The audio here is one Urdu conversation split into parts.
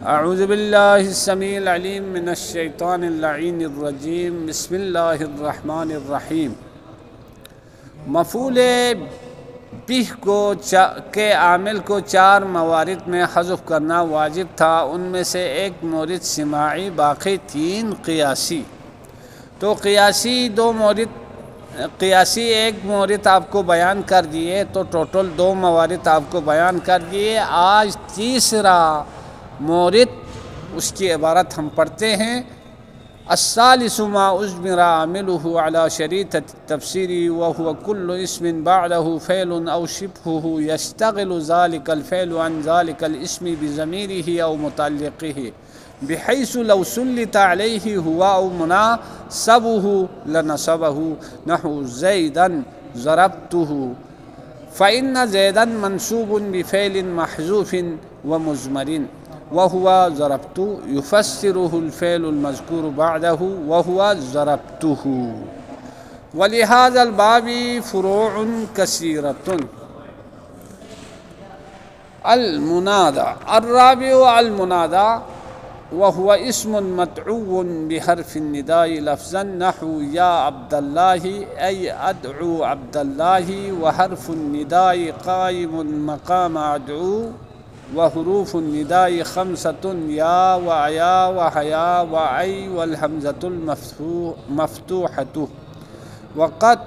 اعوذ باللہ السمیع العلیم من الشیطان اللعین الرجیم بسم اللہ الرحمن الرحیم۔ مفعول بہ کے عامل کو 4 موارد میں حذف کرنا واجب تھا، ان میں سے ایک مورد سماعی، باقی 3 قیاسی۔ تو قیاسی ایک مورد آپ کو بیان کر دیے، تو ٹوٹل 2 موارد آپ کو بیان کر دیے۔ آج تیسرا مورد، اس کی عبارت ہم پڑھتے ہیں۔ الثالث ما اجمر عامله على شريطة التفسير وهو كل اسم بعده فعل أو شبهه يشتغل ذلك الفعل عن ذلك الاسم بضميره أو متعلقه، بحيث لو سلط عليه هو أو مناسبه لنصبه، نحو زيدا ضربته، فإن زيدا منصوب بفعل محذوف ومضمر، وهو ضربت يفسره الفعل المذكور بعده وهو ضربته، ولهذا الباب فروع كثيرة۔ المنادى الرابع المنادى، وهو اسم مدعو بحرف النداء لفظا، نحو يا عبد الله أي أدعو عبد الله، وحرف النداء قائم مقام أدعو، وحروف النداء 5 يا وعيا وحيا وعي والهمزة المفتوحة، وقد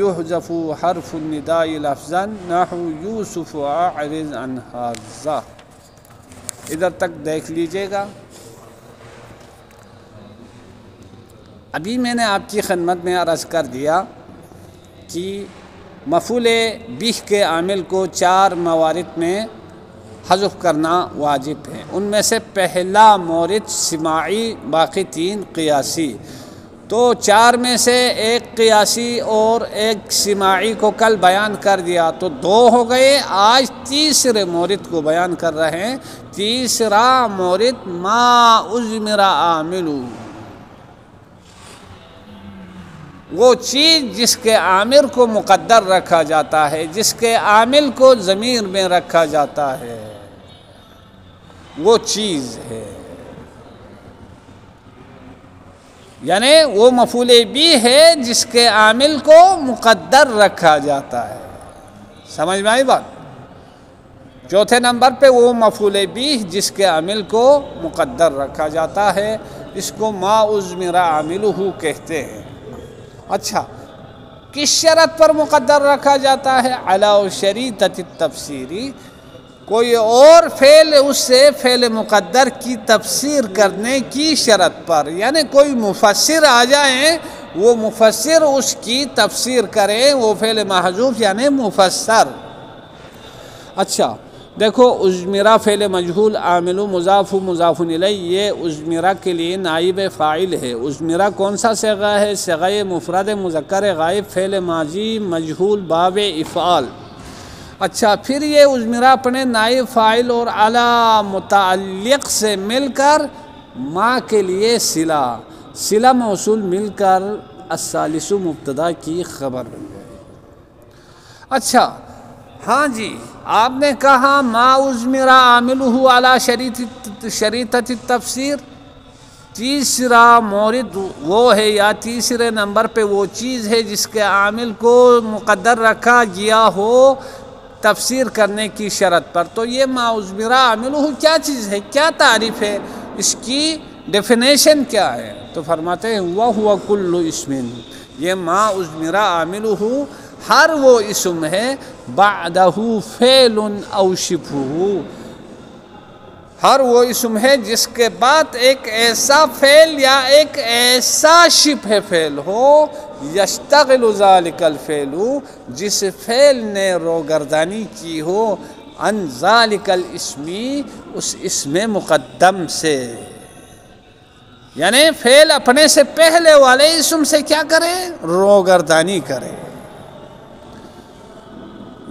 يحذف حرف النداء لفظا، نحو يوسف أعرض عن هذا۔ ادھر تک دیکھ لیجئے گا۔ ابھی میں نے آپ کی خدمت میں عرض کر دیا کہ مفعول بہ کے عامل کو 4 موارد میں حذف کرنا واجب ہے، ان میں سے پہلا مورد سماعی، باقی 3 قیاسی۔ تو 4 میں سے ایک قیاسی اور ایک سماعی کو کل بیان کر دیا، تو 2 ہو گئے۔ آج تیسرے مورد کو بیان کر رہے ہیں۔ تیسرا مورد ما اضمر عامل، وہ چیز جس کے عامل کو مقدر رکھا جاتا ہے، جس کے عامل کو ضمیر میں رکھا جاتا ہے، وہ چیز ہے، یعنی وہ مفعول بہ ہے جس کے عامل کو مقدر رکھا جاتا ہے۔ سمجھ میں آئی بات؟ چوتھے نمبر پہ وہ مفعول بہ جس کے عامل کو مقدر رکھا جاتا ہے، اس کو ما اضمر عاملہ کہتے ہیں۔ اچھا، کس شرط پر مقدر رکھا جاتا ہے؟ علی شریطۃ التفسیر، کوئی اور فعل اس سے فعل مقدر کی تفسیر کرنے کی شرط پر، یعنی کوئی مفسر آ جائیں، وہ مفسر اس کی تفسیر کریں، وہ فعل محذوف یعنی مفسر۔ اچھا دیکھو، اضمرہ فعل مجہول، عامل مضاف مضاف الیہ، یہ اضمرہ کے لیے نائب فاعل ہے۔ اضمرہ کون سا صیغہ ہے؟ صیغہ مفرد مذکر غائب، فعل ماضی مجہول باب افعال۔ اچھا، پھر یہ اضمرہ اپنے نائب فاعل اور علی متعلق سے مل کر ما کے لیے صلہ موصول مل کر الثالث مبتدا کی خبر بن گئی۔ اچھا ہاں جی، آپ نے کہا ما اضمر عاملہ علی شریطۃ التفسیر، تیسرا مورد وہ ہے یا تیسرے نمبر پہ وہ چیز ہے جس کے عامل کو مقدر رکھا گیا ہو تفسیر کرنے کی شرط پر۔ تو یہ ما اضمر عاملہ کیا چیز ہے، کیا تعریف ہے، اس کی ڈیفینیشن کیا ہے؟ تو فرماتے ہیں وَهُوَ كُلُّ اسم، یہ ما اضمر عاملہ ہر وہ اسم ہے بعدہ فعل او شبہ، ہر وہ اسم ہے جس کے بعد ایک ایسا فعل یا ایک ایسا شبہ فعل ہو، یشتغل ذلک الفعل، جس فعل نے روگردانی کی ہو، عن ذلک الاسم، اس اسم مقدم سے، یعنی فعل اپنے سے پہلے والے اسم سے کیا کرے؟ روگردانی کرے۔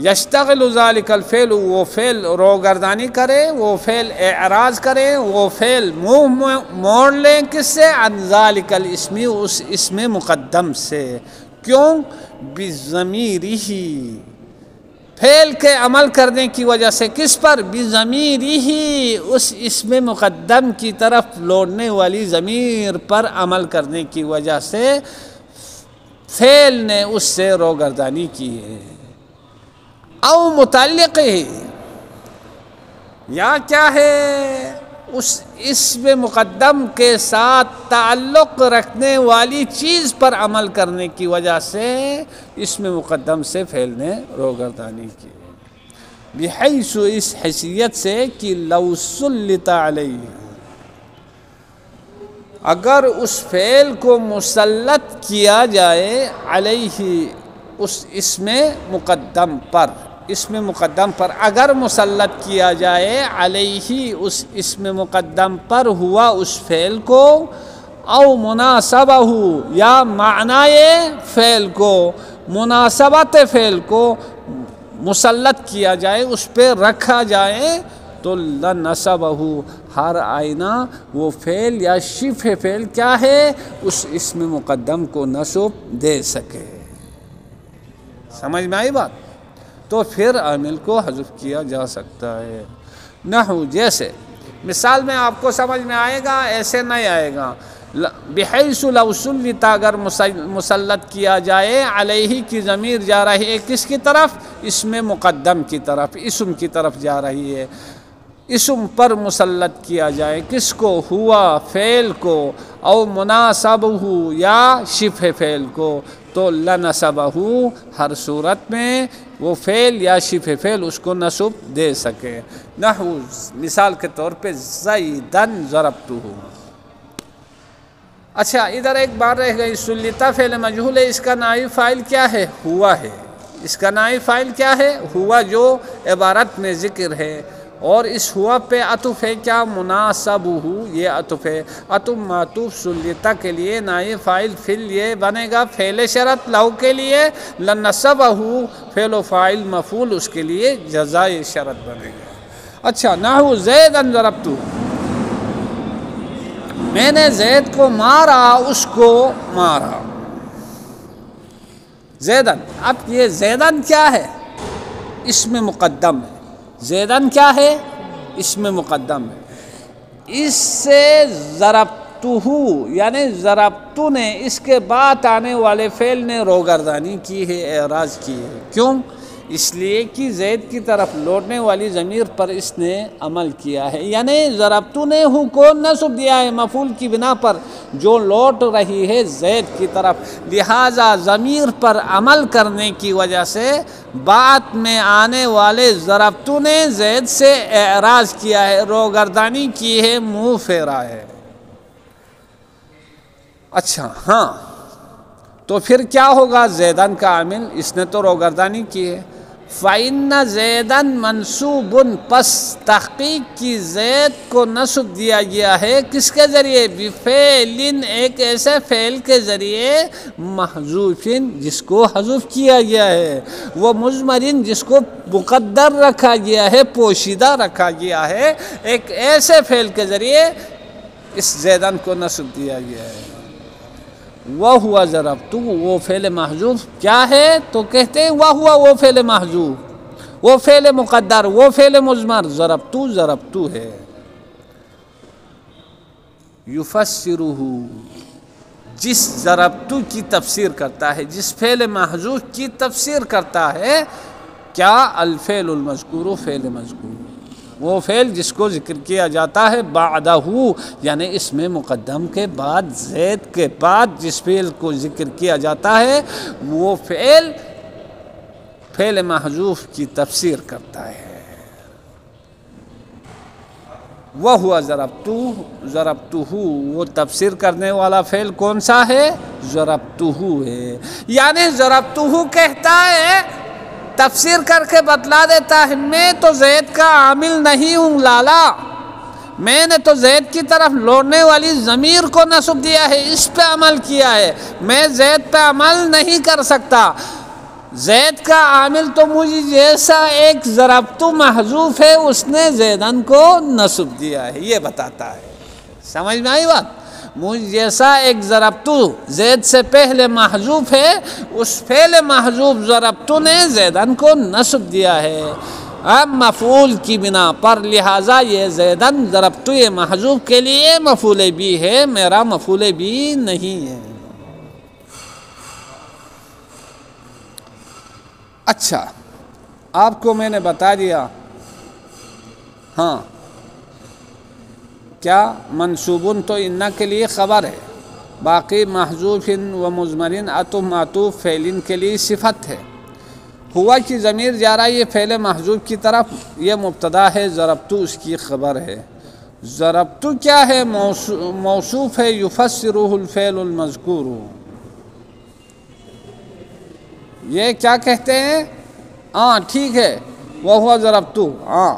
یشتغل ذلک الفعل، وہ فعل روگردانی کرے، وہ فعل اعراض کرے، وہ فعل منہ موڑ لیں، کس سے؟ عن ذلک الاسم، اس اسم مقدم سے۔ کیوں؟ بضمیرہ، فعل کے عمل کرنے کی وجہ سے کس پر؟ بِضَمِيرِهِ ہی اس اسم مقدم کی طرف لوٹنے والی ضمیر پر عمل کرنے کی وجہ سے فعل نے اس سے روگردانی کی ہے۔ او متعلق ہے، یا کیا ہے؟ اس اسم مقدم کے ساتھ تعلق رکھنے والی چیز پر عمل کرنے کی وجہ سے اسم مقدم سے فعل نے روگردانی کی، بحیث اس حیثیت سے کہ لو سلط علیہ، اگر اس فعل کو مسلط کیا جائے علیہ اس اسم مقدم پر، اسم مقدم پر اگر مسلط کیا جائے علیہ اس اسم مقدم پر ہوا اس فعل کو، او مناسبہ یا معنی فعل کو، مناسبت فعل کو مسلط کیا جائے، اس پہ رکھا جائے، تو لنصبہ ہر آئینہ وہ فعل یا شبہ فعل کیا ہے؟ اس اسم مقدم کو نصب دے سکے۔ سمجھ میں آئی بات؟ تو پھر عامل کو حذف کیا جا سکتا ہے۔ نحو جیسے، مثال میں آپ کو سمجھ میں آئے گا، ایسے نہیں آئے گا۔ بحیث لو سلط اگر مسلط کیا جائے علیہ کی ضمیر جا رہی ہے کس کی طرف؟ اسم مقدم کی طرف، اسم کی طرف جا رہی ہے، اسم پر مسلط کیا جائے کس کو؟ ہوا فعل کو، او مناسبہ یا شبہ فعل کو، تو لنصبہ ہر صورت میں وہ فعل یا شبہ فعل اس کو نصب دے سکے۔ نحو مثال کے طور پہ زیدن ضربتہ۔ اچھا ادھر ایک بات رہ گئی، سلطہ فعل مجہول ہے، اس کا نائب فاعل کیا ہے؟ ہوا ہے۔ اس کا نائب فاعل کیا ہے؟ ہوا، جو عبارت میں ذکر ہے، اور اس ہوا پہ عطف ہے کیا؟ مناسبہ، یہ عطف ہے۔ عطف معطوف سلطہ کے لیے نائب فاعل فعل یہ بنے گا فعل شرط لہو کے لیے، لنصبہ فعل و فاعل مفعول اس کے لیے جزائے شرط بنے گا۔ اچھا نحو زیدن ضربتہ، میں نے زید کو مارا، اس کو مارا۔ زیدن، اب یہ زیدن کیا ہے؟ اسم مقدم ہے۔ زیدن کیا ہے؟ اسم مقدم ہے۔ اس سے ضربتہ یعنی ضربتہ نے اس کے بعد آنے والے فعل نے روگردانی کی ہے، اعراض کی ہے۔ کیوں؟ اس لیے کہ زید کی طرف لوٹنے والی ضمیر پر اس نے عمل کیا ہے، یعنی ضربتہ نے ہو کو نصب دیا ہے مفعول کی بنا پر جو لوٹ رہی ہے زید کی طرف، لہذا ضمیر پر عمل کرنے کی وجہ سے بعد میں آنے والے ضربتہ نے زید سے اعراض کیا ہے، روگردانی کی ہے، منہ پھیرا ہے۔ اچھا ہاں، تو پھر کیا ہوگا؟ زیدن کا عامل اس نے تو روگردانی کی ہے۔ فَإِنَّ زَيْدًا مَنْصُوبٌ، پس تحقیق کی زید کو نصب دیا گیا ہے کس کے ذریعے؟ بِفَعْلٍ، ایک ایسے فعل کے ذریعے، محذوفٍ جس کو حذف کیا گیا ہے، وہ مضمرٍ جس کو مقدر رکھا گیا ہے، پوشیدہ رکھا گیا ہے، ایک ایسے فعل کے ذریعے اس زیدن کو نصب دیا گیا ہے۔ وَهُوَ ضربتہ، وہ فعل محذوف کیا ہے؟ تو کہتے ہیں وَهُوَ، وہ فعل محذوف، وہ فعل مقدر، وہ فعل مضمر، ضربتہ ضربتہ ہے۔ یفسرہ، جس ضربتہ کی تفسیر کرتا ہے، جس فعل محذوف کی تفسیر کرتا ہے، کیا؟ الفعل المذکور، فعل مذکور، وہ فعل جس کو ذکر کیا جاتا ہے بعدہ، یعنی اس میں مقدم کے بعد، زید کے بعد جس فعل کو ذکر کیا جاتا ہے وہ فعل فعل محذوف کی تفسیر کرتا ہے۔ وَهُوَ ضربتہ، وہ تفسیر کرنے والا فعل کون سا ہے؟ ضربتہ ہے، یعنی ضربتہ کہتا ہے، تفسیر کر کے بتلا دیتا ہے میں تو زید کا عامل نہیں ہوں لالا، میں نے تو زید کی طرف لوٹنے والی ضمیر کو نصب دیا ہے، اس پہ عمل کیا ہے، میں زید پہ عمل نہیں کر سکتا، زید کا عامل تو مجھے جیسا ایک ضربتہ محذوف ہے اس نے زیدن کو نصب دیا ہے، یہ بتاتا ہے۔ سمجھ میں آئی بات؟ مجھ جیسا ایک ضربتو زید سے پہلے محذوف ہے، اس فعل محذوف ضربتو نے زیدن کو نصب دیا ہے اب مفعول کی بنا پر، لہٰذا یہ زیدن ضربتو یہ محذوف کے لیے مفعول بھی ہے، میرا مفعول بھی نہیں ہے۔ اچھا آپ کو میں نے بتا دیا، ہاں کیا منصوبن تو انا کے لیے خبر ہے، باقی محذوف و مضمرن عطف معطوف فعلن کے لیے صفت ہے۔ ہوا کی ضمیر جا رہا ہے یہ فعل محذوف کی طرف، یہ مبتدا ہے، ضربتو اس کی خبر ہے۔ ضربتو کیا ہے؟ موصوف ہے، یفسرہ الفعل المذکور، یہ کیا کہتے ہیں؟ ہاں ٹھیک ہے، وہ ضربتو، ہاں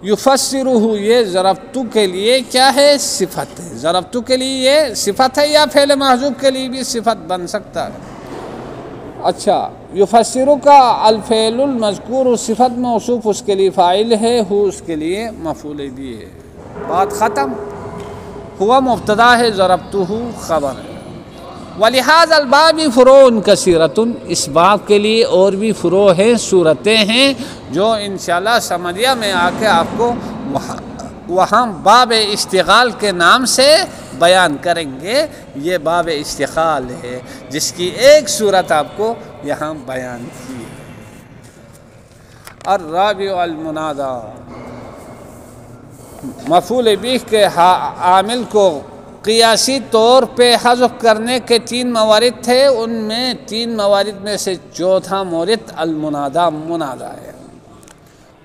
یفسرہ یہ ضربتو کے لیے کیا ہے؟ صفت ہے۔ ضربتو کے لیے یہ صفت ہے یا فعل محذوف کے لیے بھی صفت بن سکتا ہے؟ اچھا یفسرو کا الفعل المذکور صفت موصوف اس کے لیے فاعل ہے، ہو اس کے لیے مفعول بھی ہے، بات ختم۔ ہوا مبتدا ہے، ضربتہ خبر ہے۔ وَلِهَذَا الْبَابِ فُرُوعٌ كَثِيرَةٌ، اس باب کے لیے اور بھی فروع ہیں، صورتیں ہیں جو انشاءاللہ سمجھیا میں آ کے آپ کو وہاں باب اشتغال کے نام سے بیان کریں گے۔ یہ باب اشتغال ہے جس کی ایک صورت آپ کو یہاں بیان کی ہے۔ الرابع المنادى، مفعول بہ کے عامل کو قیاسی طور پہ حذف کرنے کے 3 موارد تھے، ان میں 3 موارد میں سے چوتھا مورد المنادى منادى ہے۔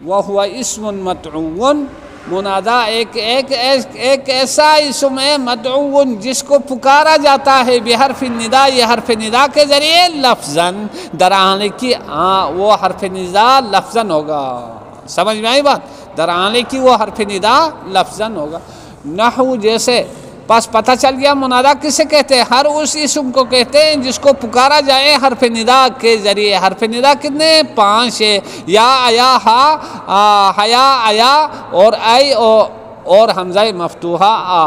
وہو اسم مدعو، منادى ایک ایسا اسم ہے مدعو جس کو پکارا جاتا ہے بحرف النداء، یہ حرف ندا کے ذریعے لفظاً، درآنے کی وہ حرف ندا لفظاً ہوگا، سمجھ میں آئی بات؟ درآنے کی وہ حرف ندا لفظاً ہوگا۔ نحو جیسے، پس پتہ چل گیا منادہ کسے کہتے ہیں؟ ہر اس اسم کو کہتے ہیں جس کو پکارا جائے حرف ندا کے ذریعے۔ حرف ندا کتنے؟ 5 ہے، یا، ایا، ہا، حیا، ایا اور ای اور حمزہ مفتوحہ آ۔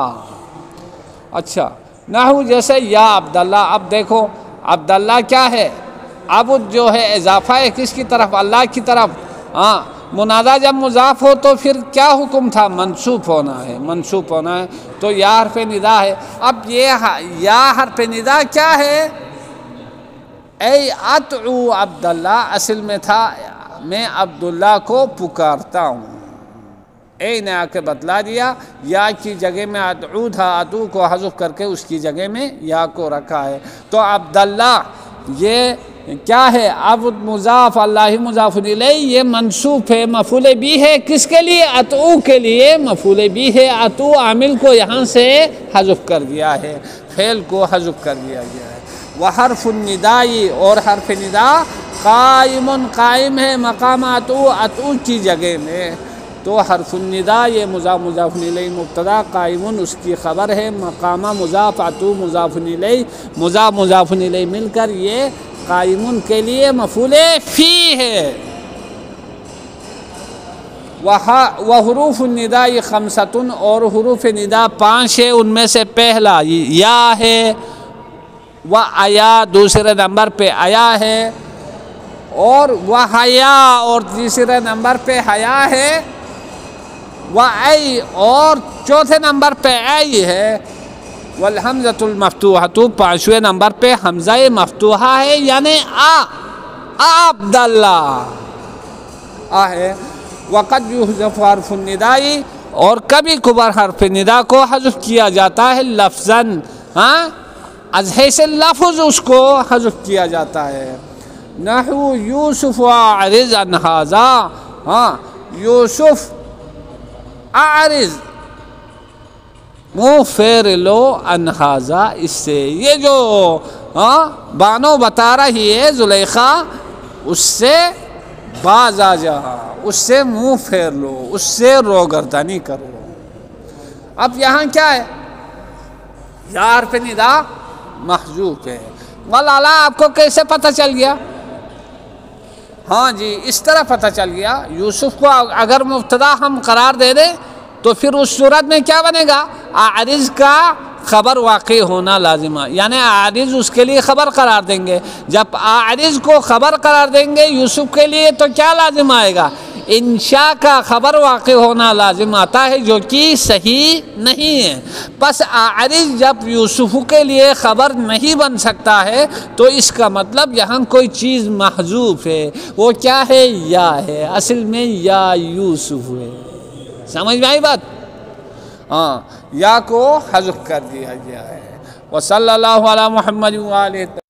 اچھا نحو جیسے یا عبداللہ، اب دیکھو عبداللہ کیا ہے؟ عبد جو ہے اضافہ ہے کس کی طرف؟ اللہ کی طرف۔ ہاں منادہ جب مضاف ہو تو پھر کیا حکم تھا؟ منصوب ہونا ہے، منصوب ہونا ہے، تو یا حرف ندا ہے۔ اب یہ یا حرف ندا کیا ہے؟ اے ادعو عبداللہ، اصل میں تھا میں عبداللہ کو پکارتا ہوں، اے نے آ کے بتلا دیا، یا کی جگہ میں ادعو تھا، ادعو کو حذف کر کے اس کی جگہ میں یا کو رکھا ہے، تو عبداللہ یہ کیا ہے؟ عبد مضاف، اللہ مضاف الیہ، یہ منصوب ہے، مفعول بھی ہے، کس کے لیے؟ اتو کے لیے مفعول بھی ہے، اتو عامل کو یہاں سے حذف کر دیا ہے، فعل کو حذف کر دیا گیا ہے۔ وحرف النداء، اور حرف ندا قائم، قائم ہے مقام اتو، اتو کی جگہ میں، تو حرف النداء یہ مضاف الیہ مبتدا، قائم اس کی خبر ہے، مقامہ مضاف، اتو مضاف الیہ، مضاف الیہ مل کر یہ قائم کے لیے مفعول فی ہے۔ وحروف النداء 5، اور حروف ندا 5 ہے، ان میں سے پہلا یا ہے، و ایا دوسرے نمبر پہ ایا ہے، اور و حیا اور تیسرے نمبر پہ حیا ہے، و ای اور چوتھے نمبر پہ ای ہے، والحمزۃ المفتوحۃ 5ویں نمبر پہ حمزہ مفتوحہ ہے، یعنی عبداللہ ہے۔ وقد یحذف حرف النداء، اور کبھی کبھار حرف ندا کو حذف کیا جاتا ہے لفظاً، از حیث لفظ اس کو حذف کیا جاتا ہے۔ نحو یوسف اعرض عن ھذا، یوسف اعرض منہ پھیر لو عن ھذا، اس سے، یہ جو بانو بتا رہی ہے زلیخا، اس سے باز آ جا، اس سے منہ پھیر لو، اس سے روگردانی کرو۔ اب یہاں کیا ہے؟ یا حرف ندا محذوف ہے۔ مولانا آپ کو کیسے پتہ چل گیا؟ ہاں جی اس طرح پتہ چل گیا، یوسف کو اگر مبتدا ہم قرار دے دیں تو پھر اس صورت میں کیا بنے گا؟ اعرض کا خبر واقع ہونا لازم ہے، یعنی عارض اس کے لیے خبر قرار دیں گے۔ جب عارض کو خبر قرار دیں گے یوسف کے لیے تو کیا لازم آئے گا؟ انشاء کا خبر واقع ہونا لازم آتا ہے، جو کہ صحیح نہیں ہے۔ پس عارض جب یوسف کے لیے خبر نہیں بن سکتا ہے تو اس کا مطلب یہاں کوئی چیز محذوف ہے۔ وہ کیا ہے؟ یا ہے، اصل میں یا یوسف ہے۔ سمجھ میں آئی بات؟ ہاں، یا کو حذف کر دیا گیا ہے۔ وصلی اللہ علی محمد وآلہ